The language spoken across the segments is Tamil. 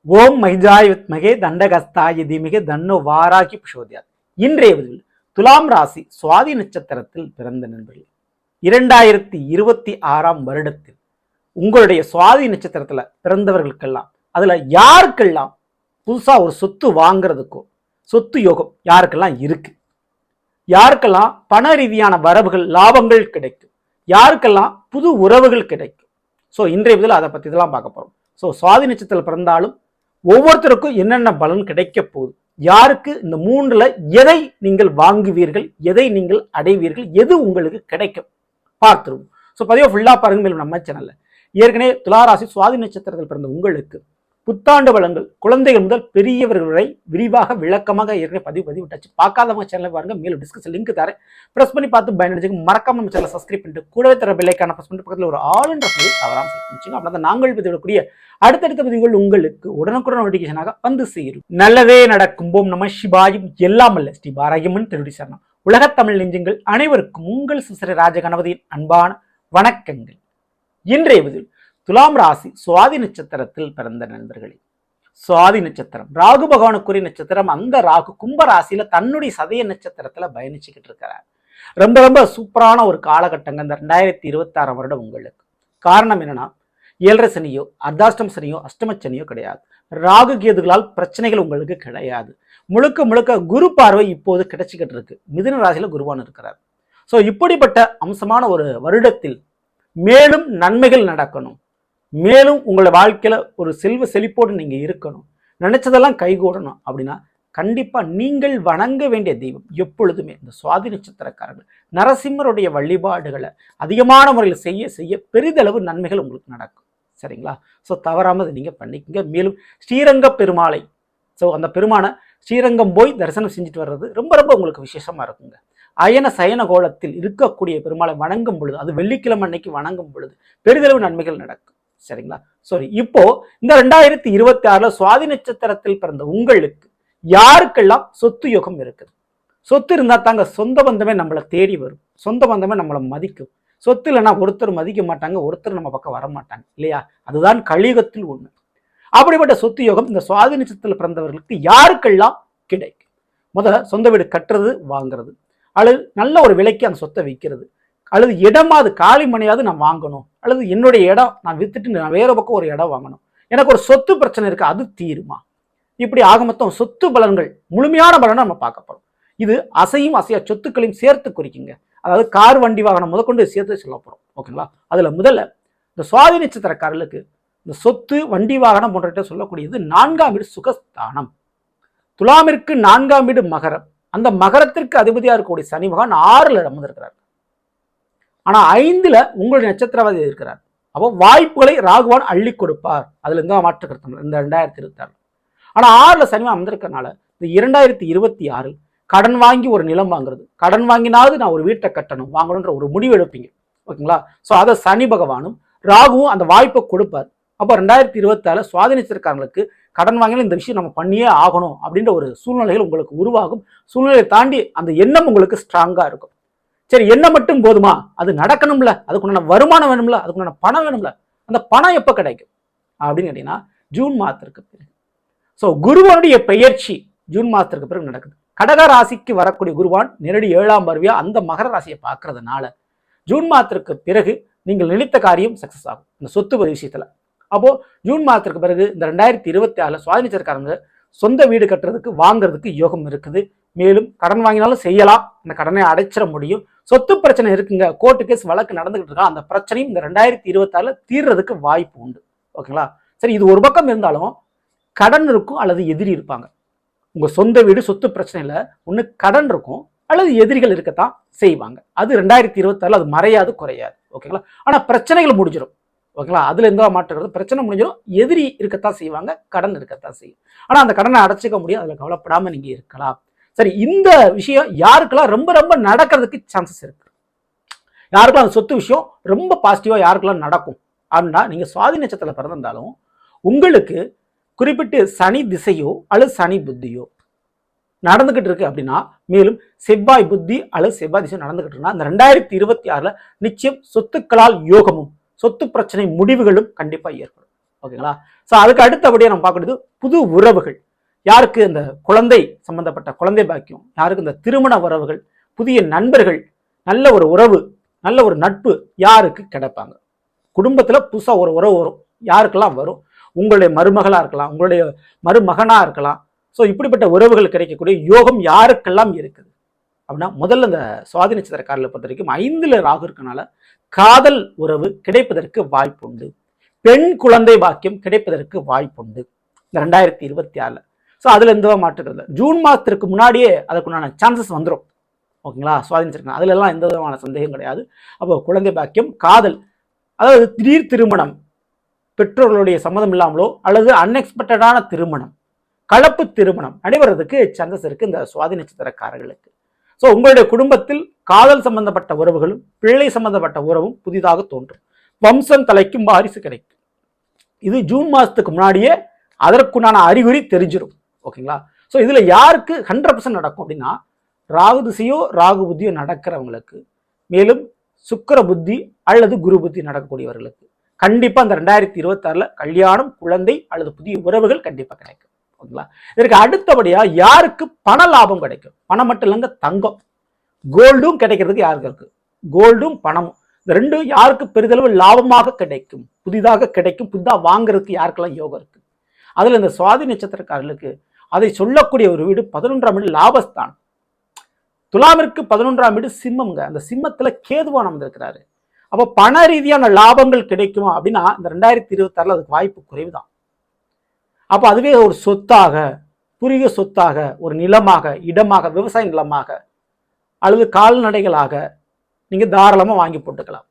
ஓம் மைஜாய் வித்மகே தண்டகஸ்தாய தீமிகே தன்னோ வாராகி பிரசோதயாத். இன்றைய பதிவில் துலாம் ராசி சுவாதி நட்சத்திரத்தில் பிறந்த நண்பர்கள் 2026 வருடத்தில் உங்களுடைய சுவாதி நட்சத்திரத்துல பிறந்தவர்களுக்கெல்லாம் அதுல யாருக்கெல்லாம் புதுசா ஒரு சொத்து வாங்குறதுக்கோ சொத்து யோகம் யாருக்கெல்லாம் இருக்கு, யாருக்கெல்லாம் பண ரீதியான வரவுகள் லாபங்கள் கிடைக்கும், யாருக்கெல்லாம் புது உறவுகள் கிடைக்கும். ஸோ இன்றைய பதில் அதை பத்தி இதெல்லாம் பார்க்க போறோம். ஸோ சுவாதி நட்சத்திரத்தில் பிறந்தாலும் ஒவ்வொருத்தருக்கும் என்னென்ன பலன் கிடைக்க போகுது, யாருக்கு இந்த மூன்றுல எதை நீங்கள் வாங்குவீர்கள், எதை நீங்கள் அடைவீர்கள், எது உங்களுக்கு கிடைக்கும் பார்த்துருவோம். ஸோ பதிவை ஃபுல்லா பாருங்க. மேலும் நம்ம சேனல்ல ஏற்கனவே துளாராசி சுவாதி நட்சத்திரத்தில் பிறந்த உங்களுக்கு புத்தாண்டு பலன்கள் குழந்தைகள் முதல் பெரியவர்கள் வரை விரிவாக விளக்கமாக ஏற்கனவே பதிவிட்டாச்சு. பார்க்காதவங்க சேனலை பாருங்க. மேலும் டிஸ்கஷன் லிங்க் தரேன், பிரஸ் பண்ணி பார்த்து பயனடைஞ்சுக்கு. மறக்காம நம்ம சேனலை சப்ஸ்கிரைப் பண்ணிட்டு கூடவே தர பெல்லைக்கான பிரஸ் பண்ணிட்டு பக்கத்தில் ஒரு ஆல் என்ற சொல்லி தவறாம செஞ்சு அப்படின்னா நாங்கள் பதிவிடக்கூடிய அடுத்தடுத்த பதிவுகள் உங்களுக்கு உடனுக்குடன் நோட்டிபிகேஷனாக வந்து சேரும். நல்லதே நடக்கும். போம் நம சிவாயும் எல்லாம் அல்ல ஸ்ரீ பாராயமன் திருடி சரணம். உலகத் தமிழ் நெஞ்சங்கள் அனைவருக்கும் உங்கள் சிசிர ராஜகணபதியின் அன்பான வணக்கங்கள். இன்றைய பதில் துலாம் ராசி சுவாதி நட்சத்திரத்தில் பிறந்த நண்பர்களே. சுவாதி நட்சத்திரம் ராகு பகவானுக்குரிய நட்சத்திரம். அந்த ராகு கும்ப ராசியில தன்னுடைய சதய நட்சத்திரத்துல பயணிச்சுக்கிட்டு இருக்கிறார். ரொம்ப ரொம்ப சூப்பரான ஒரு காலகட்டங்க இந்த 2026 வருடம் உங்களுக்கு. காரணம் என்னன்னா, 7.5 சனியோ அர்த்தாஷ்டம சனியோ அஷ்டம சனியோ கிடையாது. ராகு கேதுகளால் பிரச்சனைகள் உங்களுக்கு கிடையாது. முழுக்க முழுக்க குரு பார்வை இப்போது கிடைச்சிக்கிட்டு இருக்கு. மிதுன ராசியில குருவான் இருக்கிறார். ஸோ இப்படிப்பட்ட அம்சமான ஒரு வருடத்தில் மேலும் நன்மைகள் நடக்கணும், மேலும் உங்களோட வாழ்க்கையில ஒரு செல்வ செழிப்போடு நீங்க இருக்கணும், நினைச்சதெல்லாம் கைகூடணும் அப்படின்னா கண்டிப்பா நீங்கள் வணங்க வேண்டிய தெய்வம் எப்பொழுதுமே இந்த சுவாதி நட்சத்திரக்காரர்கள் நரசிம்மருடைய வழிபாடுகளை அதிகமான முறையில் செய்ய செய்ய பெரிதளவு நன்மைகள் உங்களுக்கு நடக்கும். சரிங்களா? ஸோ தவறாம அதை நீங்க பண்ணிக்கங்க. மேலும் ஸ்ரீரங்க பெருமாளை, ஸோ அந்த பெருமானை ஸ்ரீரங்கம் போய் தரிசனம் செஞ்சுட்டு வர்றது ரொம்ப ரொம்ப உங்களுக்கு விசேஷமா இருக்குங்க. அயன சயன கோலத்தில் இருக்கக்கூடிய பெருமாளை வணங்கும் பொழுது, அது வெள்ளிக்கிழமை அன்னைக்கு வணங்கும் பொழுது பெரிதளவு நன்மைகள் நடக்கும். சரிங்களா? சரி, இப்போ இந்த 2026 சுவாதி நட்சத்திரத்தில் பிறந்த உங்களுக்கு யாருக்கெல்லாம் சொத்து யோகம் இருக்குது? சொத்து இருந்தா தாங்க சொந்த பந்தமே நம்மளை தேடி வரும், சொந்த பந்தமே நம்மளை மதிக்கும். சொத்து இல்லைன்னா ஒருத்தர் மதிக்க மாட்டாங்க, ஒருத்தர் நம்ம பக்கம் வர மாட்டாங்க இல்லையா? அதுதான் கலியுகத்தில் உண்மை. அப்படிப்பட்ட சொத்து யோகம் இந்த சுவாதி நட்சத்திரத்தில் பிறந்தவர்களுக்கு யாருக்கெல்லாம் கிடைக்கும்? முதல்ல சொந்த வீடு கட்டுறது, வாங்குறது, அல்லது நல்ல ஒரு விலைக்கு அந்த சொத்தை விற்கிறது, அல்லது இடமாவது காலி மனையாவது நான் வாங்கணும், அல்லது என்னுடைய இடம் நான் வித்துட்டு நான் வேற பக்கம் ஒரு இடம் வாங்கணும், எனக்கு ஒரு சொத்து பிரச்சனை இருக்கு, அது தீருமா? இப்படி ஆக மொத்தம் சொத்து பலன்கள் முழுமையான பலனை நம்ம பார்க்க போறோம். இது அசையும் அசையா சொத்துக்களையும் சேர்த்து குறிக்குங்க. அதாவது கார் வண்டி வாகனம் முதற்கொண்டு சேர்த்து சொல்ல போறோம். ஓகேங்களா? அதுல முதல்ல இந்த சுவாதி நட்சத்திரக்காரர்களுக்கு இந்த சொத்து வண்டி வாகனம் போன்ற சொல்லக்கூடியது 4ஆம் வீடு சுகஸ்தானம். துலாமிற்கு 4ஆம் வீடு மகரம். அந்த மகரத்திற்கு அதிபதியா இருக்கக்கூடிய சனி பகவான் 6ல் அமர்ந்திருக்கிறார். ஆனா 5ல் உங்களுடைய நட்சத்திரவாதி இருக்கிறார். அப்போ வாய்ப்புகளை ராகுவான் அள்ளி கொடுப்பார். அதுல இருந்தா மாற்று கருத்து இந்த 2026. ஆனா 6ல் சனிவா அமர்ந்திருக்கனால இந்த 2026 கடன் வாங்கி ஒரு நிலம் வாங்குறது, கடன் வாங்கினாவது நான் ஒரு வீட்டை கட்டணும் வாங்கணுன்ற ஒரு முடிவு எடுப்பீங்க. ஓகேங்களா? ஸோ அதை சனி பகவானும் ராகுவும் அந்த வாய்ப்பை கொடுப்பார். அப்போ 2026 சுவாதி நட்சத்திரக்காரங்களுக்கு கடன் வாங்கினா இந்த விஷயம் நம்ம பண்ணியே ஆகணும் அப்படின்ற ஒரு சூழ்நிலைகள் உங்களுக்கு உருவாகும். சூழ்நிலையை தாண்டி அந்த எண்ணம் உங்களுக்கு ஸ்ட்ராங்கா இருக்கும். சரி, எண்ணம் மட்டும் போதுமா? அது நடக்கணும்ல, அதுக்குண்டான வருமானம் வேணும்ல, அதுக்குண்டான பணம் வேணும்ல. அந்த பணம் எப்போ கிடைக்கும் அப்படின்னு கேட்டீங்கன்னா ஜூன் மாதத்திற்கு பிறகு. ஸோ குருவானுடைய பெயர்ச்சி ஜூன் மாதத்திற்கு பிறகு நடக்குது. கடக ராசிக்கு வரக்கூடிய குருவான் நேரடி 7ஆம் பார்வையா அந்த மகர ராசியை பார்க்கறதுனால ஜூன் மாதத்திற்கு பிறகு நீங்கள் நினைத்த காரியம் சக்சஸ் ஆகும் இந்த சொத்து விஷயத்துல. அப்போ ஜூன் மாதத்திற்கு பிறகு இந்த 2026 சுவாதி நட்சத்திரக்காரங்க சொந்த வீடு கட்டுறதுக்கு வாங்குறதுக்கு யோகம் இருக்குது. மேலும் கடன் வாங்கினாலும் செய்யலாம், அந்த கடனை அடைச்சிட முடியும். சொத்து பிரச்சனை இருக்குங்க, கோர்ட்டு கேஸ் வழக்கு நடந்துகிட்டு இருக்கா, அந்த பிரச்சனையும் இந்த 2026 தீர்றதுக்கு வாய்ப்பு உண்டு. ஓகேங்களா? சரி, இது ஒரு பக்கம் இருந்தாலும் கடன் இருக்கும் அல்லது எதிரி இருப்பாங்க. உங்க சொந்த வீடு சொத்து பிரச்சனையில ஒண்ணு கடன் இருக்கும் அல்லது எதிரிகள் இருக்கத்தான் செய்வாங்க. அது 2026 அது மறையாது, குறையாது. ஓகேங்களா? ஆனா பிரச்சனைகள் முடிஞ்சிடும். ஓகேங்களா? அதுல எந்த மாற்றுறது, பிரச்சனை முடிஞ்சிடும், எதிரி இருக்கத்தான் செய்வாங்க, கடன் இருக்கத்தான் செய்யும். ஆனா அந்த கடனை அடைச்சிக்க முடியும், அதுல கவலைப்படாம நீங்க இருக்கலாம். சரி, இந்த விஷயம் யாருக்கெல்லாம் ரொம்ப ரொம்ப நடக்கிறதுக்கு சான்சஸ் இருக்கு, யாருக்கெல்லாம் அந்த சொத்து விஷயம் ரொம்ப பாசிட்டிவா யாருக்கெல்லாம் நடக்கும் அப்படின்னா, நீங்க சுவாதி நட்சத்திரத்தில் பிறந்திருந்தாலும் உங்களுக்கு குறிப்பிட்டு சனி திசையோ அல்லது சனி புத்தியோ நடந்துகிட்டு இருக்கு அப்படின்னா, மேலும் செவ்வாய் புத்தி அல்லது செவ்வாய் திசை நடந்துகிட்டு இருக்குன்னா, இந்த 2026 நிச்சயம் சொத்துக்களால் யோகமும் சொத்து பிரச்சனை முடிவுகளும் கண்டிப்பா ஏற்படும். ஓகேங்களா. ஸோ அதுக்கு அடுத்தபடியாக நம்ம பார்க்கறது புது உறவுகள். யாருக்கு இந்த குழந்தை சம்பந்தப்பட்ட குழந்தை பாக்கியம், யாருக்கு இந்த திருமண உறவுகள், புதிய நண்பர்கள், நல்ல ஒரு உறவு, நல்ல ஒரு நட்பு யாருக்கு கிடைப்பாங்க. குடும்பத்தில் புதுசாக ஒரு உறவு வரும். யாருக்கெல்லாம் வரும்? உங்களுடைய மருமகளாக இருக்கலாம், உங்களுடைய மருமகனாக இருக்கலாம். ஸோ இப்படிப்பட்ட உறவுகள் கிடைக்கக்கூடிய யோகம் யாருக்கெல்லாம் இருக்குது அப்படின்னா, முதல்ல இந்த சுவாதி நட்சத்திரக்காரர்களை பொறுத்த வரைக்கும் 5ல் ராகு இருக்கனால காதல் உறவு கிடைப்பதற்கு வாய்ப்புண்டு. பெண் குழந்தை பாக்கியம் கிடைப்பதற்கு வாய்ப்புண்டு இந்த 2026. ஸோ அதில் எந்த மாற்றுக்கிறது ஜூன் மாதத்திற்கு முன்னாடியே அதுக்குண்டான சான்சஸ் வந்துடும். ஓகேங்களா. சுவாதிச்சிருக்கேன், அதுல எல்லாம் எந்த விதமான சந்தேகம் கிடையாது. அப்போ குழந்தை பாக்கியம், காதல், அதாவது திடீர் திருமணம், பெற்றோர்களுடைய சம்மதம் இல்லாமலோ அல்லது அன்எக்ஸ்பெக்டடான திருமணம், கலப்பு திருமணம் நடைபெறதுக்கு சான்சஸ் இருக்கு இந்த சுவாதி நட்சத்திரக்காரர்களுக்கு. ஸோ உங்களுடைய குடும்பத்தில் காதல் சம்பந்தப்பட்ட உறவுகளும் பிள்ளை சம்பந்தப்பட்ட உறவும் புதிதாக தோன்றும். வம்சம் தலைக்கும், வாரிசு கிடைக்கும். இது ஜூன் மாதத்துக்கு முன்னாடியே அதற்குண்டான அறிகுறி தெரிஞ்சிடும். ஓகேங்களா. ஸோ இதுல யாருக்கு 100% நடக்கும் அப்படின்னா, ராகு திசையோ ராகு புத்தியோ நடக்கிறவங்களுக்கு, மேலும் சுக்கிர புத்தி அல்லது குரு புத்தி நடக்கக்கூடியவர்களுக்கு கண்டிப்பா இந்த 2026 கல்யாணம், குழந்தை அல்லது புதிய உறவுகள் கண்டிப்பா கிடைக்கும். ஓகேங்களா. இதற்கு அடுத்தபடியா யாருக்கு பண லாபம் கிடைக்கும்? பணம் மட்டும் இல்லைங்க, தங்கம், கோல்டும் கிடைக்கிறதுக்கு யாருக்கு இருக்கு? கோல்டும் பணமும் இந்த ரெண்டும் யாருக்கு பெரிதளவு லாபமாக கிடைக்கும், புதிதாக கிடைக்கும், புதிதாக வாங்குறதுக்கு யாருக்கெல்லாம் யோகம் இருக்கு? அதுல இந்த சுவாதி நட்சத்திரக்காரர்களுக்கு அதை சொல்லக்கூடிய ஒரு வீடு 11ஆம் வீடு லாபஸ்தானம். துலாமிற்கு 11ஆம் வீடு சிம்மம்ங்க. அந்த சிம்மத்துல கேதுவான் வந்திருக்கிறாரு. அப்போ பண ரீதியான லாபங்கள் கிடைக்குமா அப்படின்னா இந்த 2026 அதுக்கு வாய்ப்பு குறைவுதான். அப்போ அதுவே ஒரு சொத்தாக, குறுகிய சொத்தாக, ஒரு நிலமாக, இடமாக, விவசாய நிலமாக அல்லது கால்நடைகளாக நீங்க தாராளமா வாங்கி போட்டுக்கலாம்.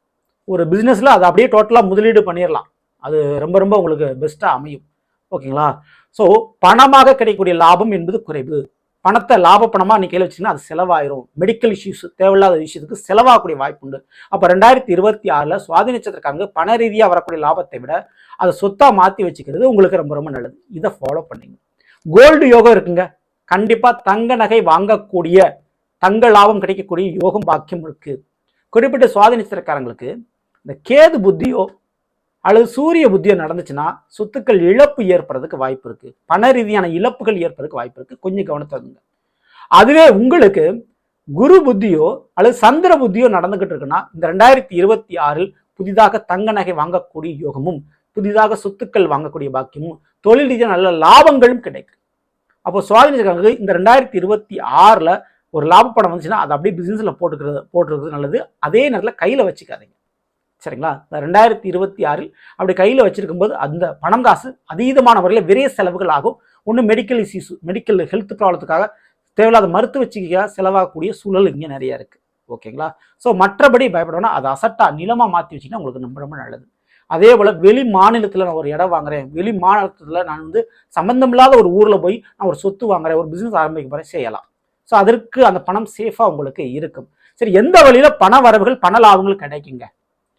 ஒரு பிசினஸ்ல அதை அப்படியே டோட்டலா முதலீடு பண்ணிடலாம். அது ரொம்ப ரொம்ப உங்களுக்கு பெஸ்டா அமையும். ஓகேங்களா. ஸோ பணமாக கிடைக்கக்கூடிய லாபம் என்பது குறைவு. பணத்தை லாப பணமா நீ கையில் வச்சுன்னா அது செலவாயிரும். மெடிக்கல் இஷ்யூஸ், தேவையில்லாத விஷயத்துக்கு செலவாகக்கூடிய வாய்ப்பு உண்டு. அப்போ 2026 சுவாதி நட்சத்திரக்காரங்க பண ரீதியாக வரக்கூடிய லாபத்தை விட அதை சொத்தா மாற்றி வச்சுக்கிறது உங்களுக்கு ரொம்ப ரொம்ப நல்லது. இதை ஃபாலோ பண்ணுங்க. கோல்டு யோகம் இருக்குங்க. கண்டிப்பா தங்க நகை வாங்கக்கூடிய, தங்க லாபம் கிடைக்கக்கூடிய யோகம் பாக்கியம் இருக்கு. குறிப்பிட்ட சுவாதி நட்சத்திரக்காரங்களுக்கு இந்த கேது புத்தியோ அல்லது சூரிய புத்தியோ நடந்துச்சுன்னா சொத்துக்கள் இழப்பு ஏற்படுறதுக்கு வாய்ப்பு இருக்கு. பண ரீதியான இழப்புகள் ஏற்படுறதுக்கு வாய்ப்பு இருக்கு. கொஞ்சம் கவனத்தை. அதுவே உங்களுக்கு குரு புத்தியோ அல்லது சந்திர புத்தியோ நடந்துகிட்டு இருக்குன்னா இந்த 2026 புதிதாக தங்க நகை வாங்கக்கூடிய யோகமும், புதிதாக சொத்துக்கள் வாங்கக்கூடிய பாக்கியமும், தொழில் ரீதியாக நல்ல லாபங்களும் கிடைக்கும். அப்போ சுவாதி நட்சத்திரக்காரங்களுக்கு இந்த 2026 ஒரு லாப படம் வந்துச்சுன்னா அதை அப்படியே பிசினஸ்ல போட்டுருக்கிறது நல்லது. அதே நேரத்தில் கையில வச்சுக்காதீங்க. சரிங்களா. 2026 அப்படி கையில் வச்சிருக்கும் போது அந்த பணம் காசு அதீதமான முறையில் விரைய செலவுகள் ஆகும். ஒன்று மெடிக்கல் இஷ்யூஸ், மெடிக்கல் ஹெல்த் ப்ராப்ளத்துக்காக தேவையில்லாத மருத்துவ சிகிச்சையாக செலவாகக்கூடிய சூழல் இங்கே நிறைய இருக்கு. ஓகேங்களா. ஸோ மற்றபடி பயப்படணும். அதை அசட்டா நிலமாக மாற்றி வச்சிங்கன்னா உங்களுக்கு ரொம்ப ரொம்ப நல்லது. அதே போல் வெளி மாநிலத்தில் நான் ஒரு இடம் வாங்குறேன், வெளி மாநிலத்தில் நான் சம்பந்தமில்லாத ஒரு ஊரில் போய் நான் ஒரு சொத்து வாங்குறேன், ஒரு பிஸ்னஸ் ஆரம்பிக்க போகிறேன், செய்யலாம். ஸோ அதற்கு அந்த பணம் சேஃபாக உங்களுக்கு இருக்கும். சரி, எந்த வழியில் பண வரவுகள், பண லாபங்கள் கிடைக்குங்க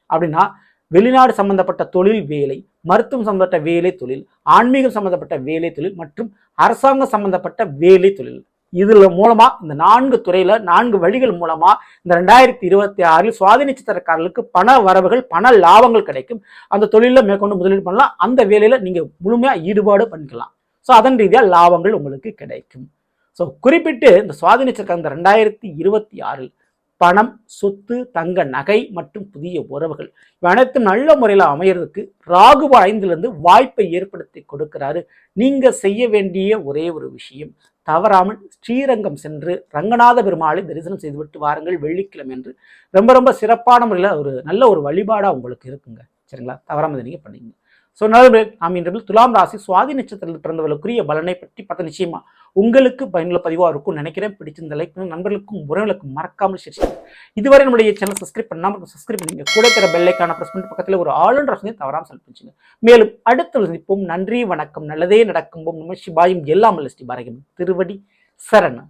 அப்படின்னா, வெளிநாடு சம்பந்தப்பட்ட தொழில், வேலை, மருத்துவம் சம்பந்தப்பட்ட வேலை தொழில், ஆன்மீகம் சம்பந்தப்பட்ட வேலை தொழில் மற்றும் அரசாங்கம் சம்பந்தப்பட்ட வேலை தொழில். இதுல மூலமா இந்த 4 துறையில 4 வழிகள் மூலமா இந்த 2026 சுவாதி நட்சத்திரக்காரர்களுக்கு பண வரவுகள், பண லாபங்கள் கிடைக்கும். அந்த தொழில மேற்கொண்டு முதலீடு பண்ணலாம். அந்த வேலையில நீங்க முழுமையா ஈடுபாடு பண்ணிக்கலாம். ஸோ அதன் ரீதியா லாபங்கள் உங்களுக்கு கிடைக்கும். ஸோ குறிப்பிட்டு இந்த சுவாதி நட்சத்திரக்காரங்க இந்த 2026 பணம், சொத்து, தங்க நகை மற்றும் புதிய உறவுகள் அனைத்தும் நல்ல முறையில் அமையறதுக்கு ராகு 5லிருந்து வாய்ப்பை ஏற்படுத்தி கொடுக்கிறாரு. நீங்க செய்ய வேண்டிய ஒரே ஒரு விஷயம், தவறாமல் ஸ்ரீரங்கம் சென்று ரங்கநாத பெருமாளை தரிசனம் செய்துவிட்டு வாருங்கள். வெள்ளிக்கிழமை என்று ரொம்ப ரொம்ப சிறப்பான முறையில் ஒரு நல்ல ஒரு வழிபாடாக உங்களுக்கு இருக்குங்க. சரிங்களா. தவறாமல் நீங்க பண்ணீங்க. ஸோ நல்ல நாம் இன்று துலாம் ராசி சுவாதி நட்சத்திரத்தில் பிறந்தவர்களுக்குரிய பலனை பற்றி பார்த்த நிச்சயமா உங்களுக்கு பயனுள்ள பதிவாக இருக்கும் நினைக்கிறேன். பிடிச்சிருந்த லைக் நண்பர்களுக்கும் உறவுகளுக்கும் மறக்காமல் ஷேர் செய்யுங்க. இதுவரை நம்முடைய சேனல் சப்ஸ்கிரைப் பண்ணாமல் சப்ஸ்கிரைப் பண்ணிங்க. கூட தர பெல் ஐகானை பிரஸ் பண்ணி பக்கத்தில் ஒரு ஆல் ரசனை தவறாமல் செலுத்துங்க. மேலும் அடுத்த சந்திப்போம். நன்றி, வணக்கம். நல்லதே நடக்கும். நம சிவாயும். எல்லாம் ஸ்ரீ பாரகம் திருவடி சரணம்.